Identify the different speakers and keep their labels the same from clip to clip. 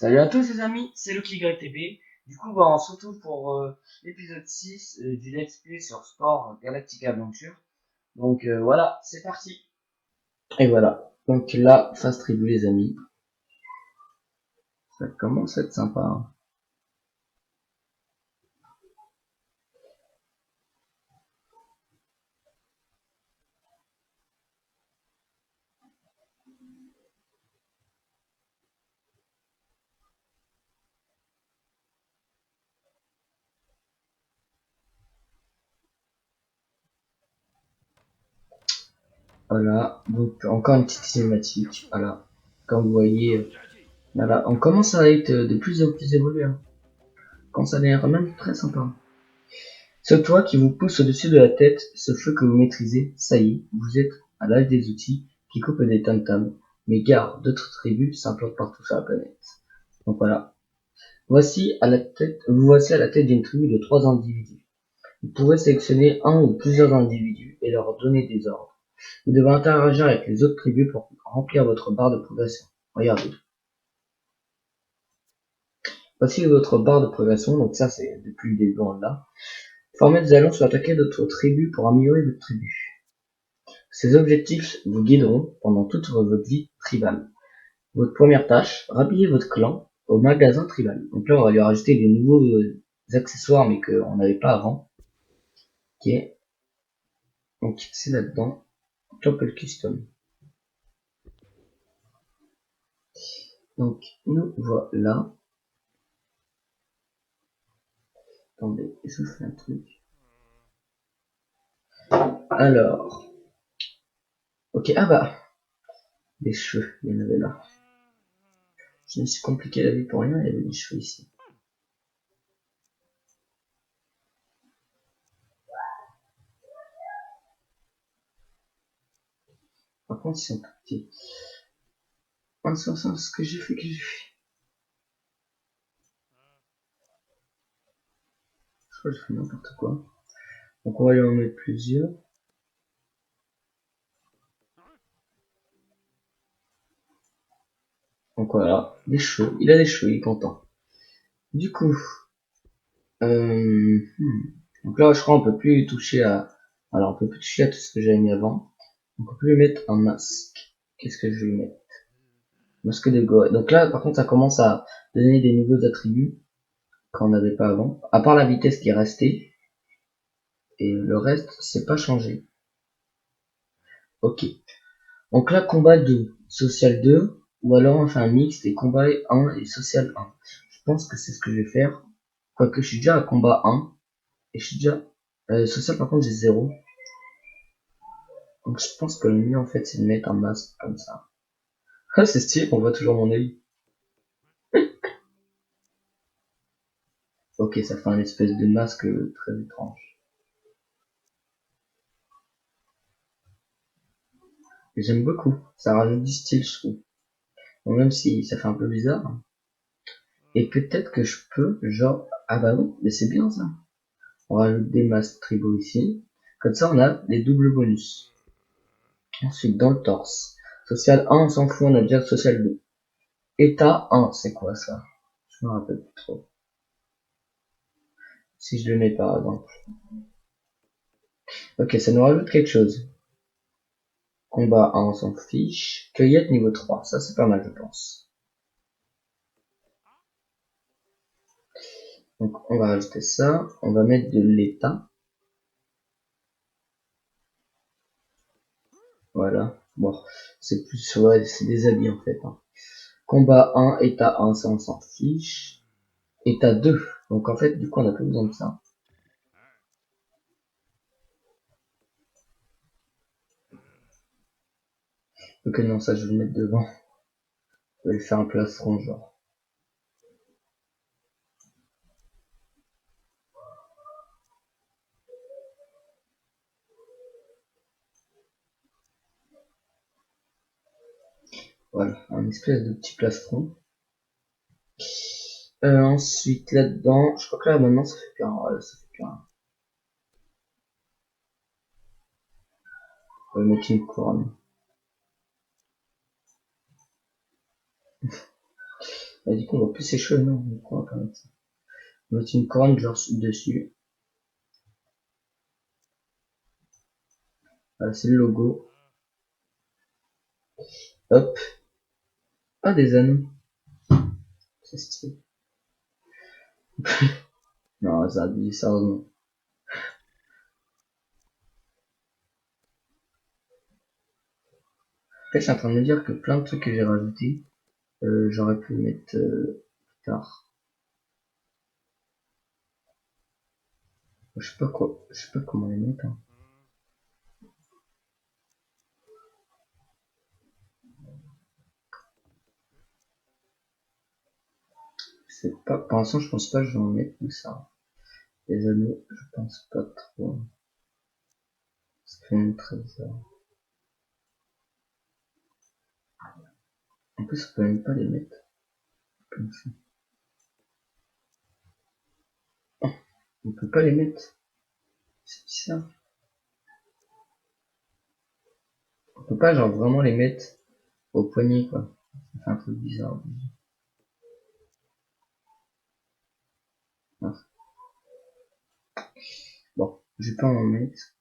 Speaker 1: Salut à tous les amis, c'est LukyYTB. Du coup, on se retrouve pour l'épisode 6 du Let's Play sur Sport Galactic Adventure. Donc voilà, c'est parti. Et voilà, donc là, phase tribu les amis. Ça commence à être sympa, hein. Voilà, donc encore une petite cinématique. Voilà, comme vous voyez, voilà, on commence à être de plus en plus évolué, hein. Quand ça a l'air même très sympa. Ce toit qui vous pousse au-dessus de la tête, ce feu que vous maîtrisez, ça y est, vous êtes à l'âge des outils qui coupent des tam-tams. Mais gare, d'autres tribus s'implantent partout sur la planète. Donc voilà. Vous voici à la tête d'une tribu de 3 individus. Vous pourrez sélectionner un ou plusieurs individus et leur donner des ordres. Vous devez interagir avec les autres tribus pour remplir votre barre de progression. Regardez. Voici votre barre de progression, donc ça c'est depuis le début en là. Formez des alliances ou attaquer d'autres tribus pour améliorer votre tribu. Ces objectifs vous guideront pendant toute votre vie tribale. Votre première tâche, rhabiller votre clan au magasin tribal. Donc là, on va lui rajouter des nouveaux accessoires, mais qu'on n'avait pas avant. Ok, donc c'est là-dedans. Topple Custom. Donc nous voilà. Attendez, je fais un truc. Alors, ok, ah bah, des cheveux, il y en avait là. Je me suis compliqué la vie pour rien, il y avait des cheveux ici. Par contre, ils sont tout petits. Ce que j'ai fait, Je crois que j'ai fait n'importe quoi. Donc on va lui en mettre plusieurs. Donc voilà, des cheveux. Il a des cheveux, il est content. Du coup, donc là, je crois qu'on peut plus toucher à. Alors, on peut plus toucher à tout ce que j'avais mis avant. Donc, on peut lui mettre un masque. Qu'est-ce que je vais lui mettre? Masque de gorille. Donc là, par contre, ça commence à donner des nouveaux attributs qu'on n'avait pas avant. À part la vitesse qui est restée. Et le reste, c'est pas changé. Ok. Donc là, combat 2, social 2. Ou alors on fait un mix des combats 1 et social 1. Je pense que c'est ce que je vais faire. Quoique je suis déjà à combat 1. Et je suis déjà... social par contre j'ai 0. Donc je pense que le mieux en fait c'est de mettre un masque comme ça. Ah c'est stylé, on voit toujours mon œil. Ok, ça fait un espèce de masque très étrange. Et j'aime beaucoup, ça rajoute du style je trouve. Bon, même si ça fait un peu bizarre. Et peut-être que je peux, genre... Ah bah oui, mais c'est bien ça. On rajoute des masques tribaux ici. Comme ça on a des doubles bonus. Ensuite dans le torse. Social 1 on s'en fout, on a déjà social 2. État 1, c'est quoi ça? Je me rappelle plus trop. Si je le mets par exemple. Ok, ça nous rajoute quelque chose. Combat 1, on s'en fiche. Cueillette niveau 3, ça c'est pas mal je pense. Donc on va rajouter ça. On va mettre de l'état. Voilà. Bon, c'est plus, ouais, c'est des habits en fait, hein. Combat 1, état 1, ça on s'en fiche. État 2. Donc en fait, du coup, on n'a plus besoin de ça. Ok, non, ça je vais le mettre devant. Je vais le faire un plastron genre. Voilà, un espèce de petit plastron. Ensuite, là-dedans, je crois que là, maintenant, ça fait plus un. Voilà, ça fait plus un. On va mettre une couronne. Et du coup, on voit plus ses cheveux, non? Du coup, on va pas mettre ça. On va mettre une couronne genre dessus. Voilà, c'est le logo. Hop. Ah, des anneaux. C'est stylé. Non, ça a abusé, sérieusement. En fait, je suis en train de me dire que plein de trucs que j'ai rajoutés, j'aurais pu les mettre plus tard. Je sais pas quoi, je sais pas comment les mettre. Hein. C'est pas, pour l'instant, je pense pas que je vais en mettre tout ça. Les anneaux, je pense pas trop. Ça fait même très bizarre. En plus, on peut même pas les mettre comme ça. Oh, on peut pas les mettre. C'est bizarre. On peut pas genre vraiment les mettre au poignet quoi. Ça fait un truc bizarre. Ah. Bon, je vais pas en mettre.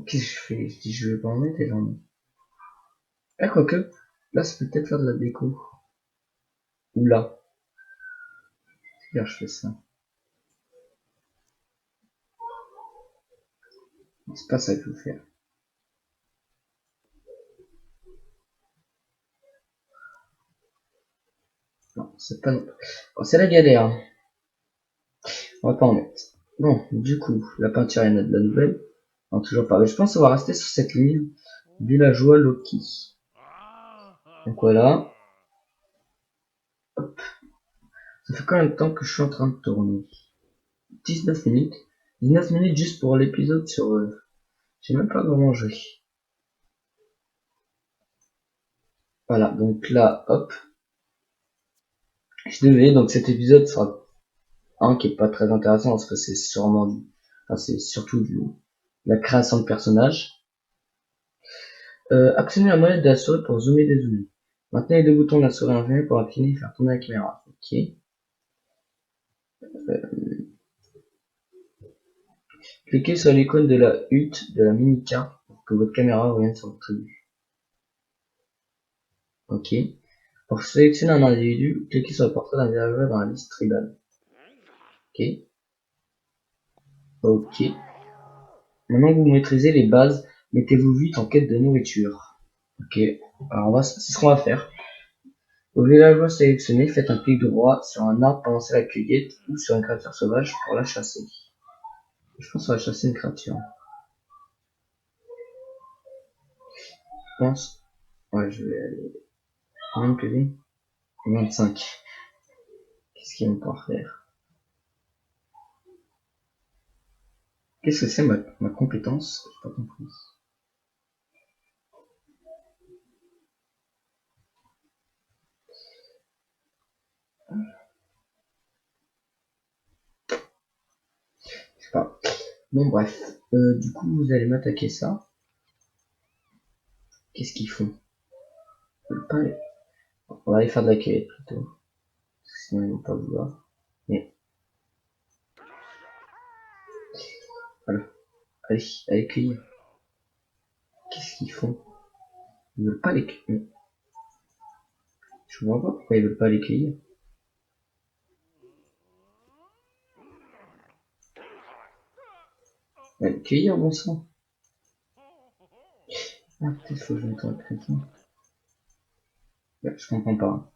Speaker 1: Qu'est-ce que je fais? Je dis je vais pas en mettre et j'en mets. Ah quoique, là ça peut peut-être faire de la déco. Ou là. Là je fais ça. C'est pas ça que je veux faire. Non, c'est pas non. Bon, c'est la galère. On va pas en mettre. Bon, du coup, la peinture il y en a de la nouvelle. Non, toujours pas. Mais je pense qu'on va rester sur cette ligne. Villageois Loki. Donc voilà. Hop. Ça fait combien de temps que je suis en train de tourner? 19 minutes. 19 minutes juste pour l'épisode sur... j'ai même pas vraiment joué. Voilà, donc là, hop. Je suis désolé, donc cet épisode sera un qui est pas très intéressant parce que c'est sûrement du... Enfin, c'est surtout du... la création de personnages. Actionnez la molette de la souris pour zoomer et dézoomer. Maintenez les deux boutons de la souris ingénieur pour affiner et faire tourner la caméra. Ok. Cliquez sur l'icône de la hutte de la mini-carte pour que votre caméra revienne sur votre vue. Ok. Pour sélectionner un individu, cliquez sur le portrait d'un villageois dans la liste tribale. Ok. Ok. Maintenant que vous maîtrisez les bases, mettez-vous vite en quête de nourriture. Ok. Alors c'est ce qu'on va faire. Au villageois sélectionné, faites un clic droit sur un arbre pour lancer la cueillette ou sur une créature sauvage pour la chasser. Je pense qu'on va chasser une créature. Je pense. Ouais, je vais aller. Combien de PV? 25. Qu'est-ce qu'il va pouvoir faire? Qu'est-ce que c'est ma compétence? J'ai pas compris. Je sais pas. Bon, bref. Du coup, vous allez m'attaquer ça. Qu'est-ce qu'ils font? Pas les... On va aller faire de la cueillette plutôt. Sinon, ils vont pas vouloir. Mais, voilà. Allez, allez cueillir. Qu'est-ce qu'ils font? Ils veulent pas les cueillir. Je vois pas pourquoi ils veulent pas les cueillir. Allez, cueillir, bon sang. Ah, peut-être faut que je mette un chrétien. Ouais, je comprends pas.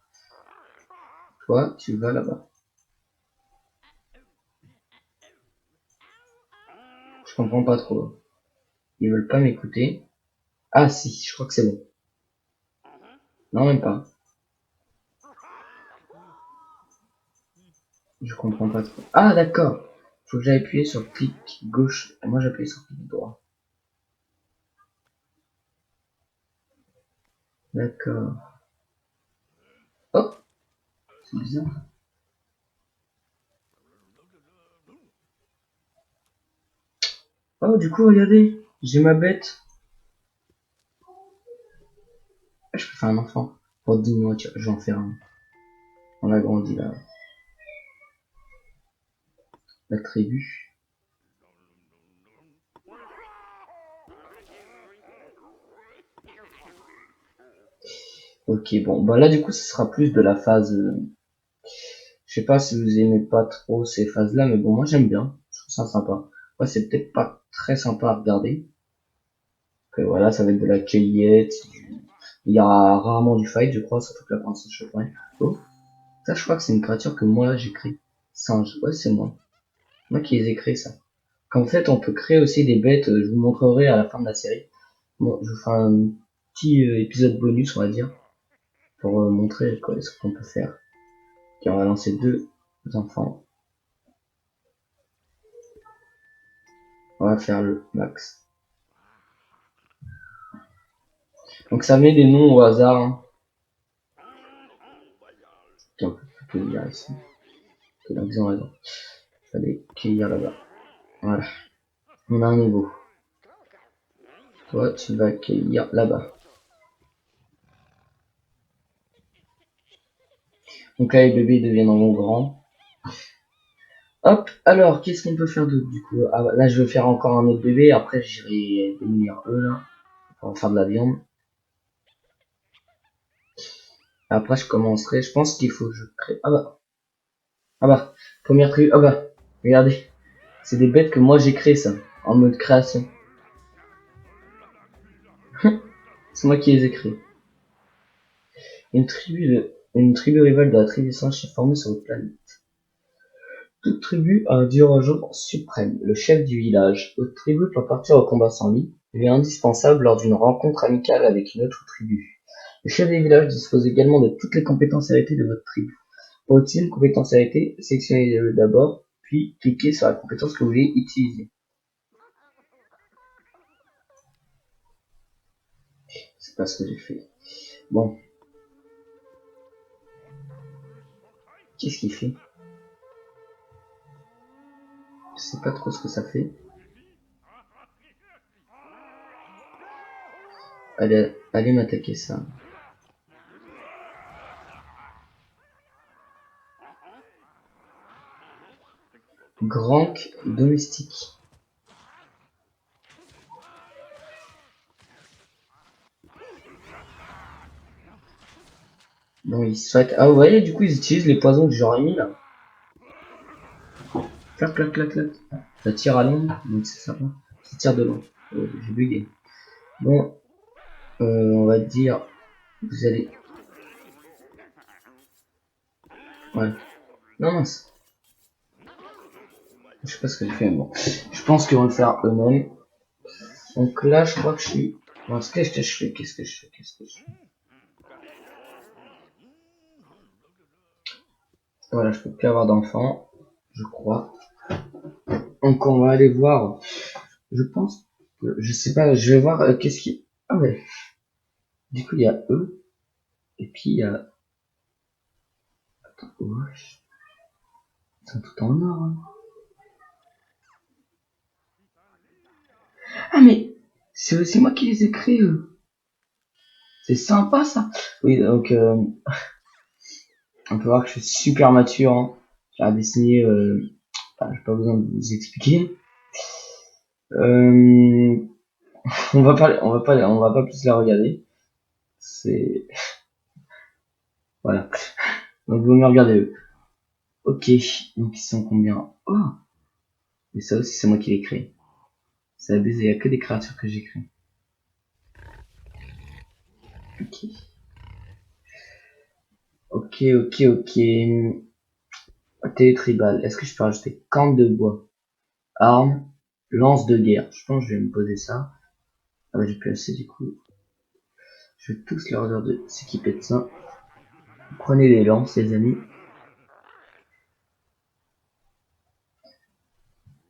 Speaker 1: Toi, tu vas là-bas. Je comprends pas trop. Ils veulent pas m'écouter. Ah si, je crois que c'est bon. Non, même pas. Je comprends pas trop. Ah d'accord. Faut que j'aille appuyer sur le clic gauche. Et moi j'appuie sur le clic droit. D'accord. Oh, c'est bizarre. Oh, du coup, regardez. J'ai ma bête. Ah, je peux faire un enfant. Pour 10 mois, je vais en faire un. On a grandi là. La tribu. Ok, bon, bah là du coup ce sera plus de la phase. Je sais pas si vous aimez pas trop ces phases-là, mais bon, moi j'aime bien. Je trouve ça sympa. Ouais, c'est peut-être pas très sympa à regarder. Que voilà, ça va être de la cueillette. Il y aura rarement du fight, je crois, surtout que la princesse Chopin. Oh, ça je crois que c'est une créature que moi j'ai créée. Singe, ouais c'est moi. Moi qui les ai créés ça. Qu'en fait on peut créer aussi des bêtes, je vous montrerai à la fin de la série. Bon, je vous ferai un petit épisode bonus on va dire. Pour montrer quoi, ce qu'on peut faire. Et on va lancer deux enfants. On va faire le max. Donc ça met des noms au hasard. Hein. On peut cueillir ici. Donc ils ont raison. Fallait cueillir là-bas. Voilà. On a un nouveau. Toi, tu vas cueillir là-bas. Donc là, les bébés deviendront grands. Hop, alors, qu'est-ce qu'on peut faire d'autre du coup? Ah, là, je vais faire encore un autre bébé. Après, j'irai démolir eux là. Pour faire de la viande. Après, je commencerai. Je pense qu'il faut que je crée. Ah bah. Ah bah. Première tribu. Ah bah. Regardez. C'est des bêtes que moi j'ai créé ça. En mode création. C'est moi qui les ai créés. Une tribu rivale de la tribu singe s'est formée sur votre planète. Toute tribu a un dirigeant suprême, le chef du village. Votre tribu peut partir au combat sans lui. Il est indispensable lors d'une rencontre amicale avec une autre tribu. Le chef des villages dispose également de toutes les compétences héritées de votre tribu. Pour utiliser une compétence héritée, sélectionnez-le d'abord, puis cliquez sur la compétence que vous voulez utiliser. C'est pas ce que j'ai fait. Bon. Qu'est-ce qu'il fait? Je sais pas trop ce que ça fait. Allez m'attaquer ça. Grank domestique. Bon, ils souhaitent. Ah, vous voyez, du coup, ils utilisent les poisons que j'aurais mis là. Clac, clac, clac, clac. Ça tire à long, donc c'est sympa. Ça tire de loin. J'ai bugué. Bon, on va dire. Vous allez. Ouais. Non, mince. Je sais pas ce que j'ai fait, mais bon. Je pense qu'ils vont le faire eux-mêmes. Donc là, je crois que je suis. Bon, qu'est-ce que je fais? Qu'est-ce que je fais? Qu'est-ce que je fais? Voilà, je peux plus avoir d'enfants. Je crois. Donc on va aller voir. Je pense. Je sais pas, je vais voir qu'est-ce qui. Ah ouais. Du coup, il y a eux. Et puis il y a. Attends, wesh. Ils sont tout en or. Hein. Ah mais c'est aussi moi qui les ai créés. C'est sympa ça. Oui, donc on peut voir que je suis super mature. Hein. J'ai dessiné. Enfin, j'ai pas besoin de vous expliquer. Euh, on va pas plus la regarder. C'est voilà. Donc vous me regardez eux. Ok. Donc ils sont combien? Oh. Et ça aussi c'est moi qui l'ai créé. C'est abusé. Il y a que des créatures que j'ai créées. Ok. Ok, ok, ok. Télétribal. Est-ce que je peux rajouter corne de bois, arme, lance de guerre? Je pense que je vais me poser ça. Ah bah j'ai plus assez du coup. Je vais tous leur dire de s'équiper de ça. Prenez les lances les amis.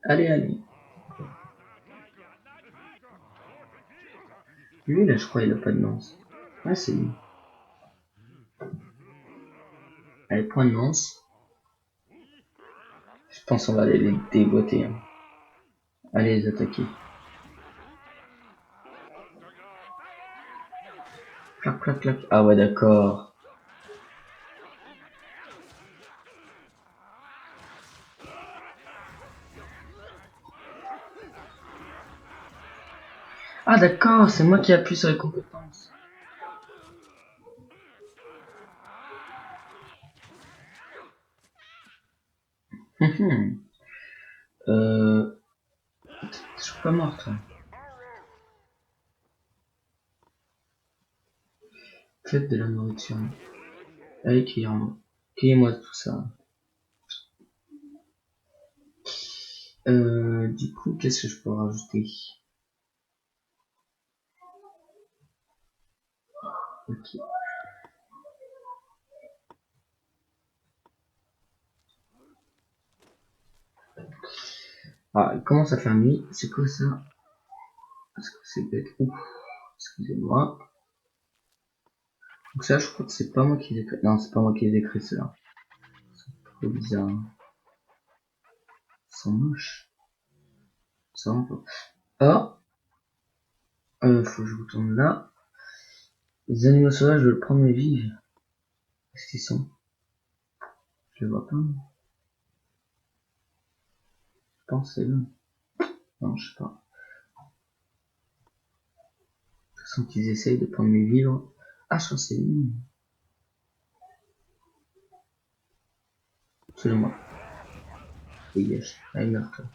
Speaker 1: Allez, allez. Lui là je crois il a pas de lance. Ah c'est lui. Allez, point de lance. Je pense qu'on va aller les déboîter. Hein. Allez les attaquer. Clac, clac, clac. Ah ouais d'accord. Ah d'accord, c'est moi qui appuie sur les compétences. euh... Je suis pas mort, toi. Faites de la nourriture. Allez, cueillez-moi tout ça. Du coup, qu'est-ce que je peux rajouter? Ok. Ah, il commence à faire nuit. C'est quoi ça? Est-ce que c'est bête? Ouf, excusez-moi. Donc ça, je crois que c'est pas moi qui les ai créés. Non, c'est pas moi qui les ai créés, ceux-là. C'est trop bizarre. Ils sont moches. Ça va pas. Ah, faut que je retourne là. Les animaux sauvages, je veux le prendre mes vives. Qu'est-ce qu'ils sont? Je les vois pas. Je pense que c'est là. Non, je sais pas. De toute façon, qu'ils essayent de prendre mes vivres. Ah, je crois que c'est lui. C'est moi. Dégage. Allez, meurs-toi.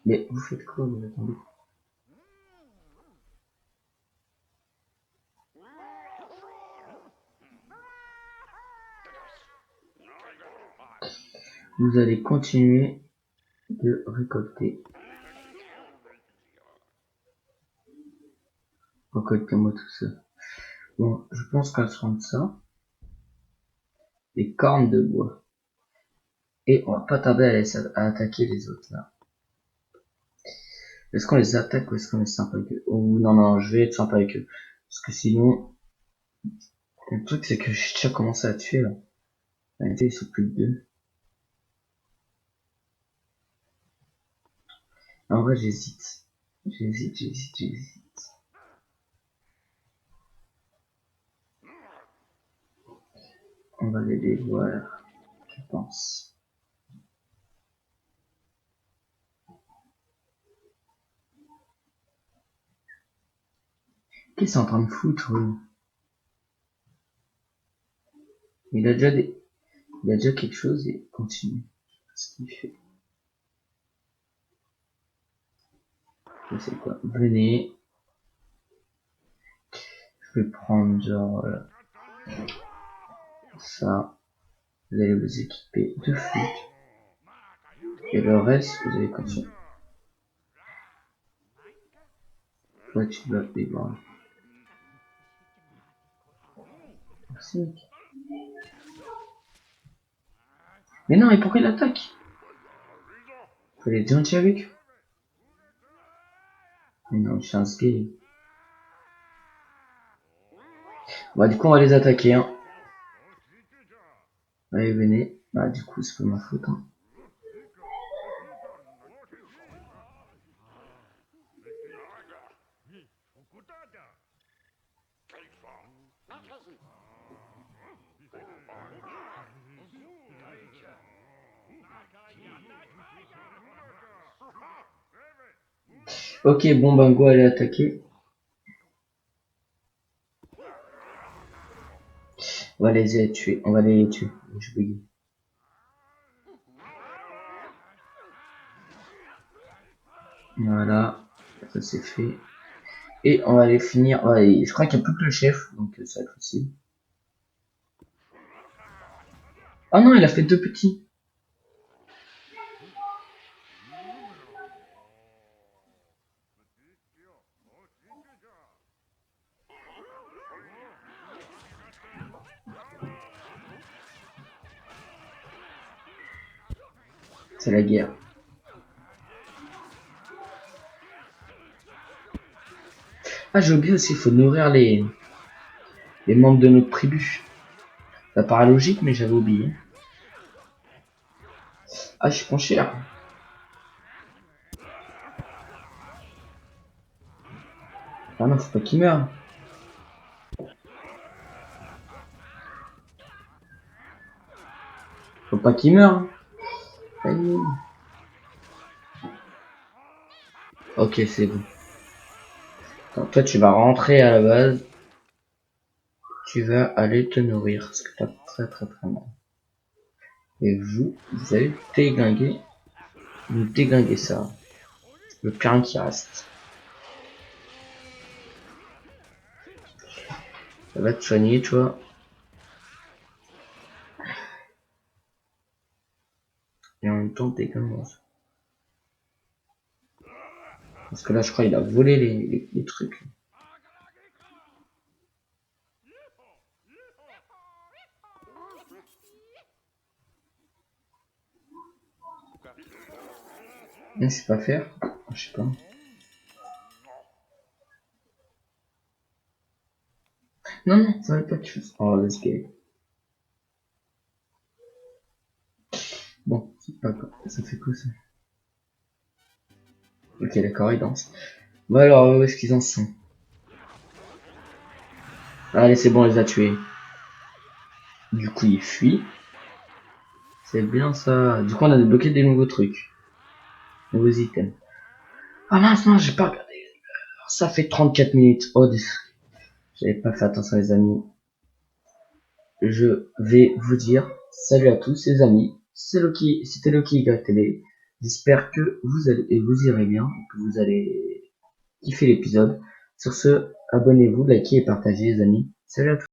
Speaker 1: Mais vous faites quoi, vous attendez? Vous allez continuer de récolter. Récoltez-moi tout ça. Bon, je pense qu'à se rendre ça. Des cornes de bois. Et on va pas tarder à attaquer les autres là. Est-ce qu'on les attaque ou est-ce qu'on est sympa avec eux? Oh non, non, je vais être sympa avec eux. Parce que sinon, le truc c'est que j'ai déjà commencé à tuer là. En réalité, ils sont plus que deux. En vrai, j'hésite. J'hésite. On va aller les voir, je pense. Qu'est-ce qu'il est en train de foutre, eux? Il a déjà quelque chose et il continue. Ce qu'il fait. Je sais quoi. Venez. Je vais prendre genre ça. Vous allez vous équiper de flûte. Et le reste, vous allez continuer. Toi, tu vas les voir. Merci. Mais non, et pourquoi il attaque? Faut aller gentil avec eux. Mais non, je suis un gay. Bah, du coup, on va les attaquer, hein. Allez, venez. Bah, du coup, c'est pas ma faute, hein. Ok, bon, ben, go, allez attaquer. On va les tuer. On va les tuer. Je bug. Voilà. Ça, c'est fait. Et on va les finir. Ouais, je crois qu'il n'y a plus que le chef. Donc, ça va être facile. Ah non, il a fait deux petits. C'est la guerre. Ah, j'ai oublié aussi, il faut nourrir les membres de notre tribu. Ça paraît logique, mais j'avais oublié. Ah, je prends cher. Ah non, faut pas qu'il meure. Faut pas qu'il meure. Hein. Allez. Ok, c'est bon. Attends, toi, tu vas rentrer à la base. Tu vas aller te nourrir. Parce que t'as très mal. Et vous allez déglinguer. Vous déglinguez ça. Le plus rien qui reste. Ça va te soigner, tu vois. Et en même temps, déglingue. Parce que là, je crois qu'il a volé les trucs. Mais c'est pas faire. Je sais pas. Non, ça va pas que tu fasses. Oh, let's go. Bon, c'est pas quoi. Ça fait quoi ça? Ok, d'accord, ils dansent. Bon alors, où est-ce qu'ils en sont? Allez, c'est bon, on les a tués. Du coup, ils fuient. C'est bien ça. Du coup, on a débloqué des nouveaux trucs. Nouveaux items. Ah mince, non, j'ai pas regardé. Ça fait 34 minutes. Oh, j'avais pas fait attention les amis. Je vais vous dire salut à tous les amis. C'était Loki YTV. J'espère que vous allez et vous irez bien, que vous allez kiffer l'épisode. Sur ce, abonnez-vous, likez et partagez les amis. Salut à tous.